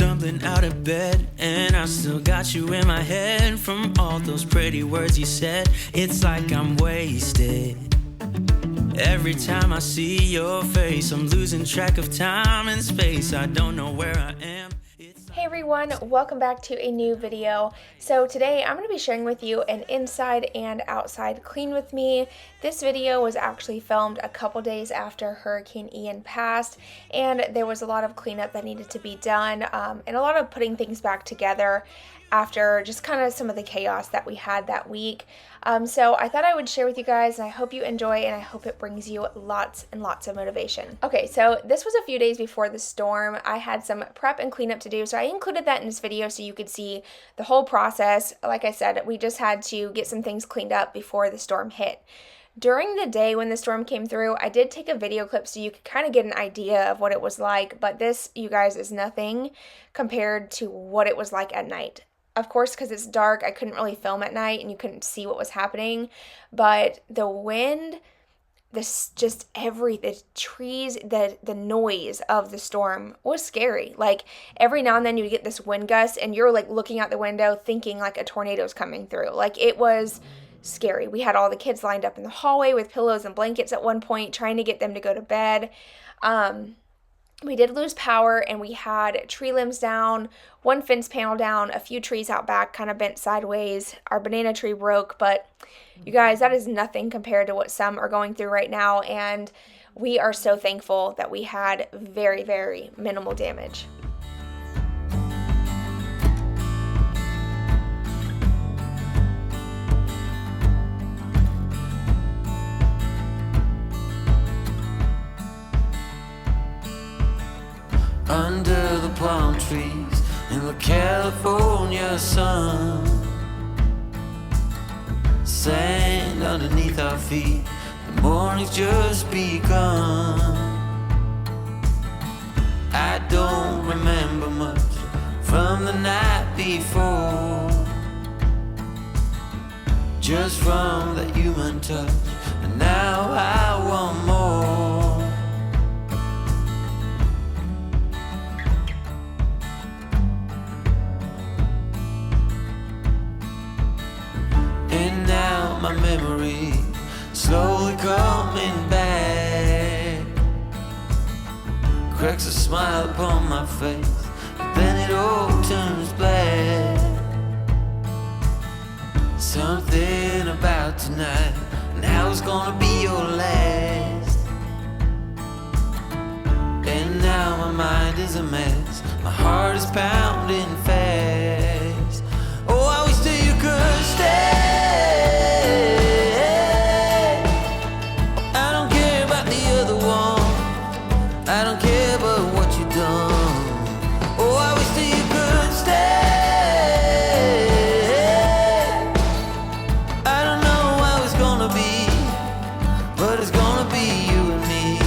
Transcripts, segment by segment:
stumbling out of bed, and I still got you in my head from all those pretty words you said. It's like I'm wasted. Every time I see your face, I'm losing track of time and space. I don't know where I am. Hey everyone, welcome back to a new video. So today I'm going to be sharing with you an inside and outside clean with me. This video was actually filmed a couple days after Hurricane Ian passed, and there was a lot of cleanup that needed to be done and a lot of putting things back together after just kind of some of the chaos that we had that week. So I thought I would share with you guys, and I hope you enjoy, and I hope it brings you lots and lots of motivation. Okay, so this was a few days before the storm. I had some prep and cleanup to do, so I included that in this video so you could see the whole process. Like I said, we just had to get some things cleaned up before the storm hit. During the day when the storm came through, I did take a video clip so you could kind of get an idea of what it was like, but this, you guys, is nothing compared to what it was like at night. Of course, because it's dark, I couldn't really film at night and you couldn't see what was happening, but the wind, the trees, the noise of the storm was scary. Like every now and then you'd get this wind gust and you're like looking out the window thinking like a tornado's coming through. Like it was scary. We had all the kids lined up in the hallway with pillows and blankets at one point trying to get them to go to bed. We did lose power, and we had tree limbs down, one fence panel down, a few trees out back kind of bent sideways. Our banana tree broke, but you guys, that is nothing compared to what some are going through right now, and we are so thankful that we had very, very minimal damage. Under the palm trees in the California sun, sand underneath our feet, the morning's just begun. I don't remember much from the night before, just from that human touch, and now I want more. My memory slowly coming back, cracks a smile upon my face, but then it all turns black. Something about tonight, now it's gonna be your last. And now my mind is a mess, my heart is pounding fast. Oh, I wish that you could stay. I don't care about what you've done. Oh, I wish that you could stay. I don't know how it's gonna be, but it's gonna be you and me.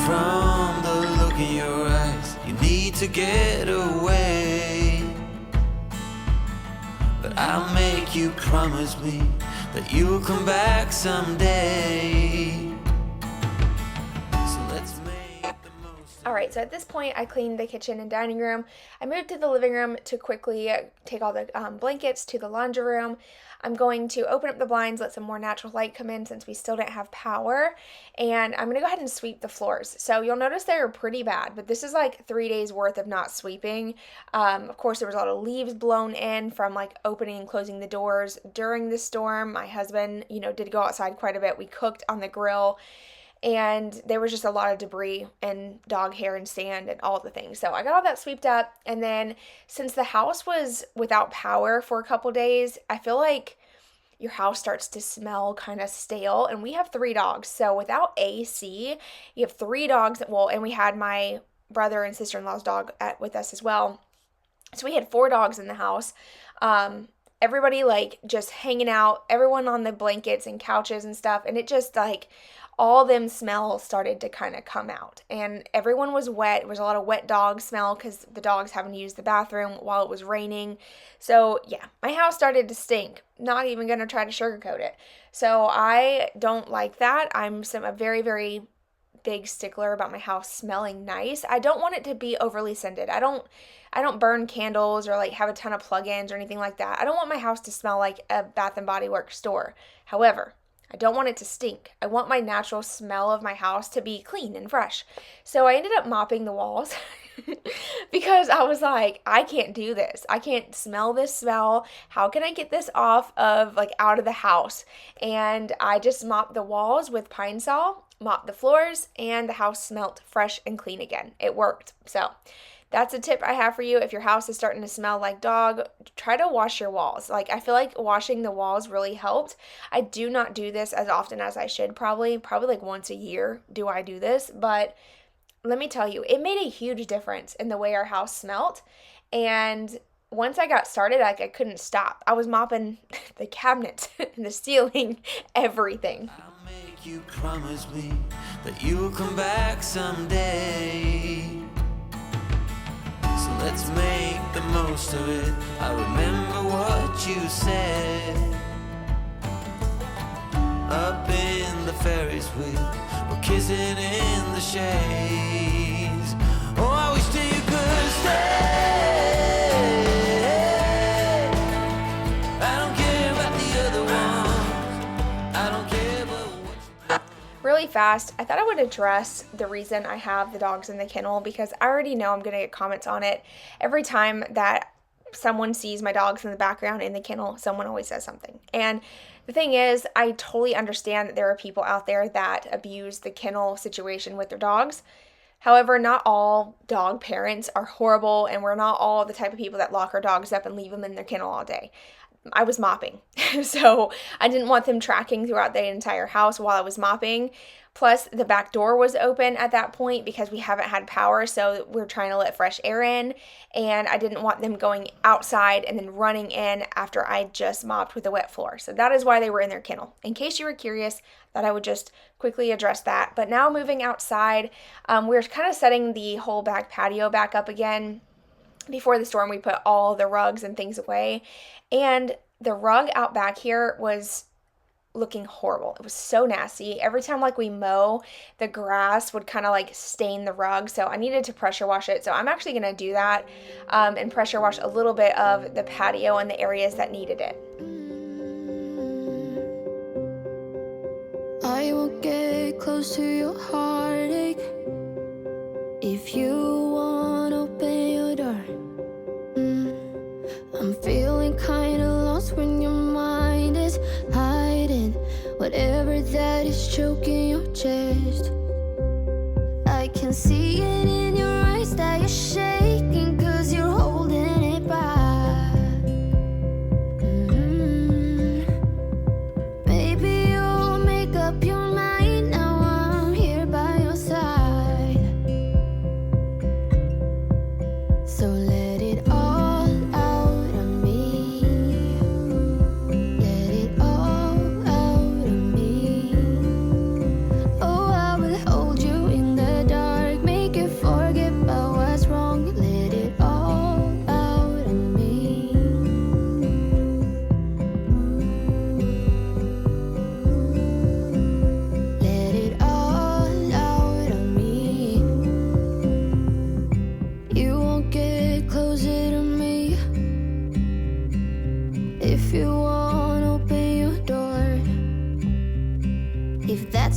From the look in your eyes, you need to get away, but I'll make you promise me that you'll come back someday. Alright, so at this point I cleaned the kitchen and dining room. I moved to the living room to quickly take all the blankets to the laundry room. I'm going to open up the blinds, let some more natural light come in since we still didn't have power, and I'm going to go ahead and sweep the floors. So you'll notice they're pretty bad, but this is like 3 days worth of not sweeping. Of course, there was a lot of leaves blown in from like opening and closing the doors during the storm. My husband, did go outside quite a bit. We cooked on the grill, and there was just a lot of debris and dog hair and sand and all the things. So I got all that swept up, and then since the house was without power for a couple days, I feel like your house starts to smell kind of stale, and we have 3 dogs. So without AC, you have 3 dogs and we had my brother and sister-in-law's dog with us as well. So we had 4 dogs in the house. Everybody like just hanging out, everyone on the blankets and couches and stuff, and it just like all them smells started to kind of come out, and everyone was wet. There was a lot of wet dog smell because the dogs haven't used the bathroom while it was raining. So yeah, my house started to stink. Not even gonna try to sugarcoat it. So I don't like that. I'm a very, very big stickler about my house smelling nice. I don't want it to be overly scented. I don't burn candles or like have a ton of plugins or anything like that. I don't want my house to smell like a Bath and Body Works store. However, I don't want it to stink. I want my natural smell of my house to be clean and fresh. So I ended up mopping the walls because I was like, I can't do this. I can't smell this smell. How can I get this off of like out of the house? And I just mopped the walls with Pine Sol, mopped the floors, and the house smelled fresh and clean again. It worked. So that's a tip I have for you. If your house is starting to smell like dog, try to wash your walls. Like, I feel like washing the walls really helped. I do not do this as often as I should, probably like once a year do I do this, but let me tell you, it made a huge difference in the way our house smelled. And once I got started, like, I couldn't stop. I was mopping the cabinets, the ceiling, everything. I'll make you promise me that you'll come back someday. So let's make the most of it. I remember what you said. Up in the Ferris wheel, we're kissing in the shades. Oh, I wish that you could stay. I don't care about the other ones. I don't care about what you... Really fast, I thought I would address the reason I have the dogs in the kennel, because I already know I'm going to get comments on it. Every time that someone sees my dogs in the background in the kennel, someone always says something. And the thing is, I totally understand that there are people out there that abuse the kennel situation with their dogs. However, not all dog parents are horrible, and we're not all the type of people that lock our dogs up and leave them in their kennel all day. I was mopping, so I didn't want them tracking throughout the entire house while I was mopping. Plus, the back door was open at that point because we haven't had power, so we're trying to let fresh air in, and I didn't want them going outside and then running in after I just mopped with a wet floor. So that is why they were in their kennel. In case you were curious, that I would just quickly address that. But now moving outside, we're kind of setting the whole back patio back up again. Before the storm, we put all the rugs and things away, and the rug out back here was looking horrible. It was so nasty. Every time like we mow, the grass would kind of like stain the rug, so I needed to pressure wash it. So I'm actually going to do that and pressure wash a little bit of the patio and the areas that needed it. I will get close to your heartache if you want to open your door. I'm feeling kinda lost when your mind is hiding whatever that is choking your chest. I can see it in your eyes that you're shaking 'cause you're holding it back. Maybe you'll make up your mind now I'm here by your side. So let it all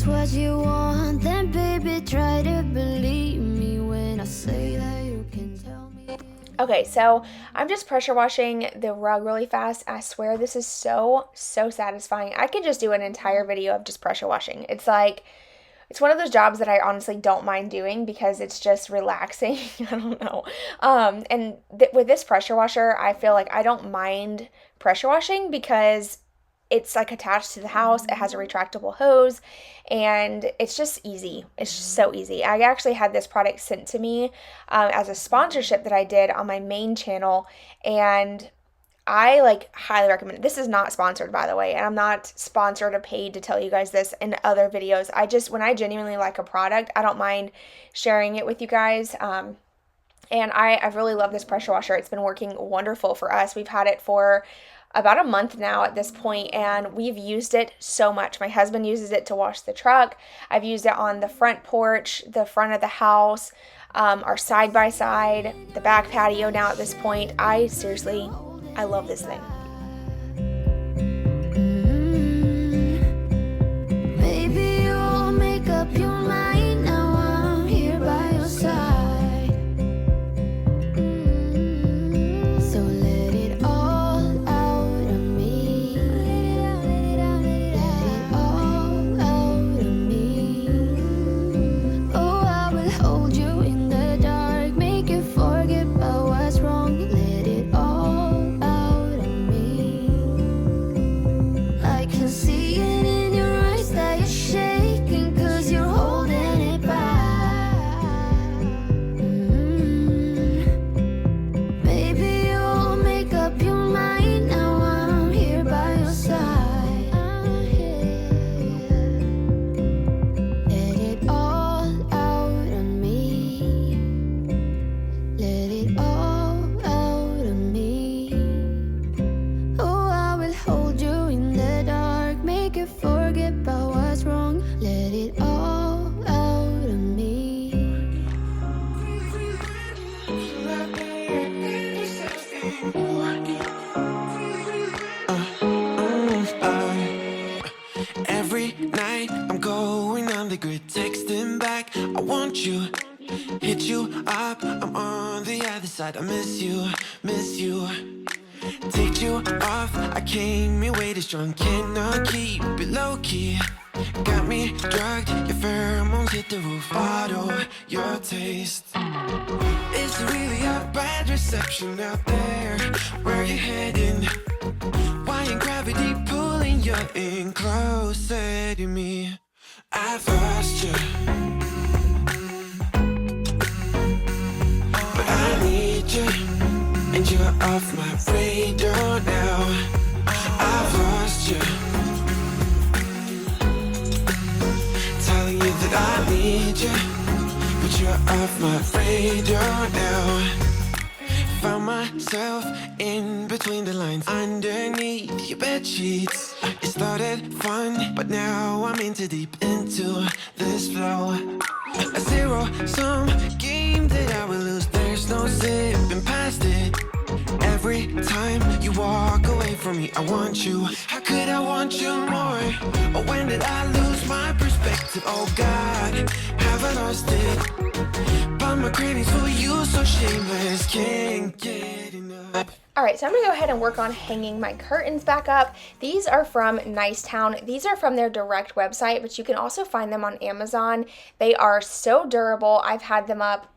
what you want, then baby try to believe me when I say that you can tell me. Okay, so I'm just pressure washing the rug really fast. I swear this is so satisfying. I could just do an entire video of just pressure washing. It's like, it's one of those jobs that I honestly don't mind doing because it's just relaxing. I don't know. And with this pressure washer, I feel like I don't mind pressure washing because it's like attached to the house. It has a retractable hose and it's just easy. It's just so easy. I actually had this product sent to me as a sponsorship that I did on my main channel, and I like highly recommend it. This is not sponsored, by the way, and I'm not sponsored or paid to tell you guys this in other videos. When I genuinely like a product, I don't mind sharing it with you guys. And I really love this pressure washer. It's been working wonderful for us. We've had it for about a month now at this point, and we've used it so much. My husband uses it to wash the truck. I've used it on the front porch, the front of the house, our side-by-side, the back patio now at this point. I love this thing. Maybe you'll make up your mind now I'm here by your side. So let it all out of me. Let it all out of me. Oh, I will hold you in the dark, make you forget about what's wrong. Let it all out of me. I can see it in your eyes that you're shaking, 'cause you're holding it back. Maybe you'll make up your mind now I'm here by your side. I'm here. Let it all out of me. Let it all out of me. Oh, I will hold you in the dark, make you forget about what's wrong. Let it all out of me. Every night I'm going on the grid, texting back. I want you, hit you up. I'm on the other side. I miss you, miss you. Take you off. I came here way too strong. Cannot keep it low key. Got me drugged. Your pheromones hit the roof. Bottle your taste. It's really a bad reception out there. Where you heading? Why ain't gravity pulling you in closer to me? I've lost you, but I need you, and you're off my radar now. I've lost you, telling you that I need you, but you're off my radar now. Found myself in between the lines, underneath your bed sheets. It started fun, but now I'm in too deep into this flow. A zero-sum game that I will lose. There's no zipping past it. Every time you walk away from me, I want you. How could I want you more? Or when did I lose my perspective? Oh God, have I lost it? But my cravings for you so shameless, can't get enough. Alright, so I'm going to go ahead and work on hanging my curtains back up. These are from Nicetown. These are from their direct website, but you can also find them on Amazon. They are so durable. I've had them up.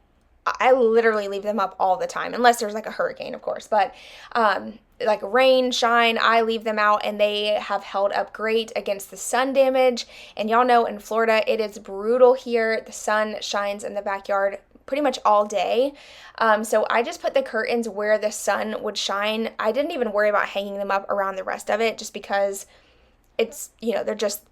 I literally leave them up all the time, unless there's like a hurricane, of course. But like rain, shine, I leave them out, and they have held up great against the sun damage. And y'all know in Florida, it is brutal here. The sun shines in the backyard pretty much all day. So I just put the curtains where the sun would shine. I didn't even worry about hanging them up around the rest of it, just because it's, they're just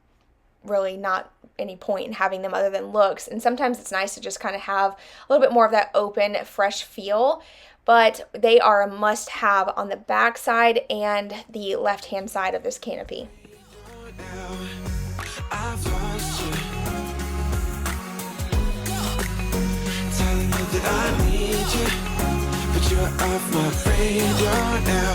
really not any point in having them other than looks. And sometimes it's nice to just kind of have a little bit more of that open, fresh feel. But they are a must-have on the back side and the left-hand side of this canopy. That I need you, but you're off my radar now.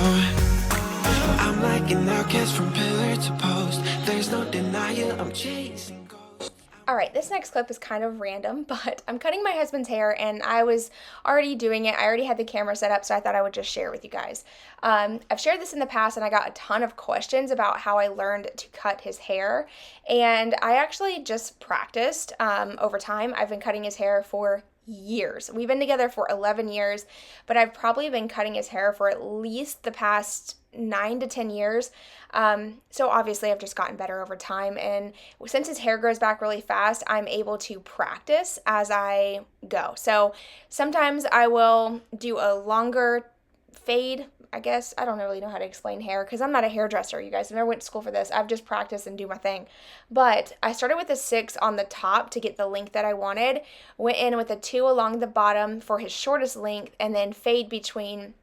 I'm like an outcast from pillar to post. There's no denial, I'm chasing ghosts. Alright, this next clip is kind of random, but I'm cutting my husband's hair, and I was already doing it. I already had the camera set up, so I thought I would just share it with you guys. I've shared this in the past, and I got a ton of questions about how I learned to cut his hair, and I actually just practiced over time. I've been cutting his hair for years. We've been together for 11 years, but I've probably been cutting his hair for at least the past 9 to 10 years. So obviously I've just gotten better over time, and since his hair grows back really fast, I'm able to practice as I go. So sometimes I will do a longer fade, I guess. I don't really know how to explain hair because I'm not a hairdresser, you guys. I never went to school for this. I've just practiced and do my thing. But I started with a 6 on the top to get the length that I wanted, went in with a 2 along the bottom for his shortest length, and then fade between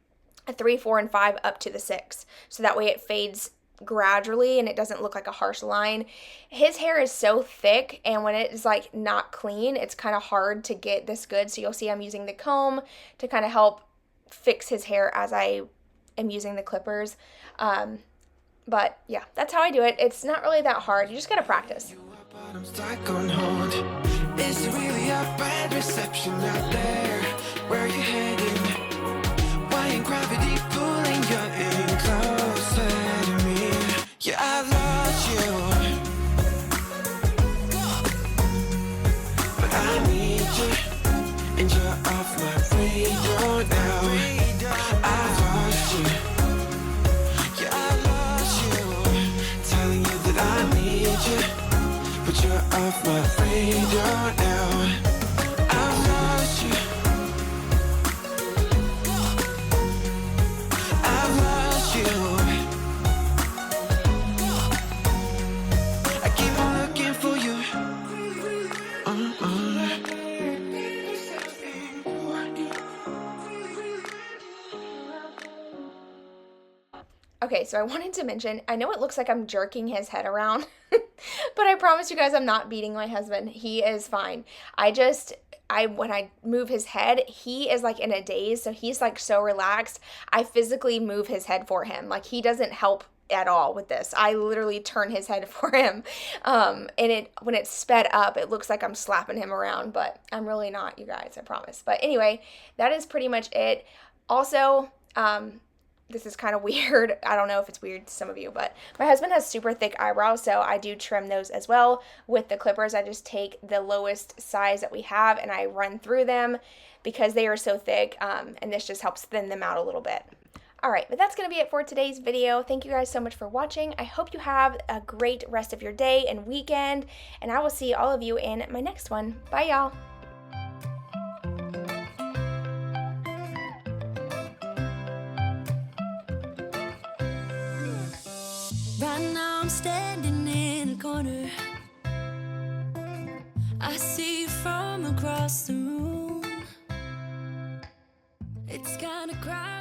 a 3, 4, and 5 up to the 6. So that way it fades gradually and it doesn't look like a harsh line. His hair is so thick, and when it is like not clean, it's kind of hard to get this good. So you'll see I'm using the comb to kind of help fix his hair as I am using the clippers. But yeah, that's how I do it. It's not really that hard. You just gotta practice. Is it really a bad reception out there? Where you heading? Why ain't gravity pulling you in closer to me? Yeah, I lost you, but I need you, and you're off my radar now. I lost you, yeah, I lost you, telling you that I need you, but you're off my radar now. I've lost you, I've lost you. I keep on looking for you. Okay, so I wanted to mention, I know it looks like I'm jerking his head around, but I promise you guys I'm not beating my husband. He is fine. When I move his head, he is like in a daze, so he's like so relaxed. I physically move his head for him. Like, he doesn't help at all with this. I literally turn his head for him. And when it's sped up, it looks like I'm slapping him around, but I'm really not, you guys, I promise. But anyway, that is pretty much it. Also, this is kind of weird. I don't know if it's weird to some of you, but my husband has super thick eyebrows, so I do trim those as well with the clippers. I just take the lowest size that we have and I run through them because they are so thick, and this just helps thin them out a little bit. Alright, but that's going to be it for today's video. Thank you guys so much for watching. I hope you have a great rest of your day and weekend, and I will see all of you in my next one. Bye, y'all. Right now I'm standing in a corner. I see you from across the room. It's kinda crowded.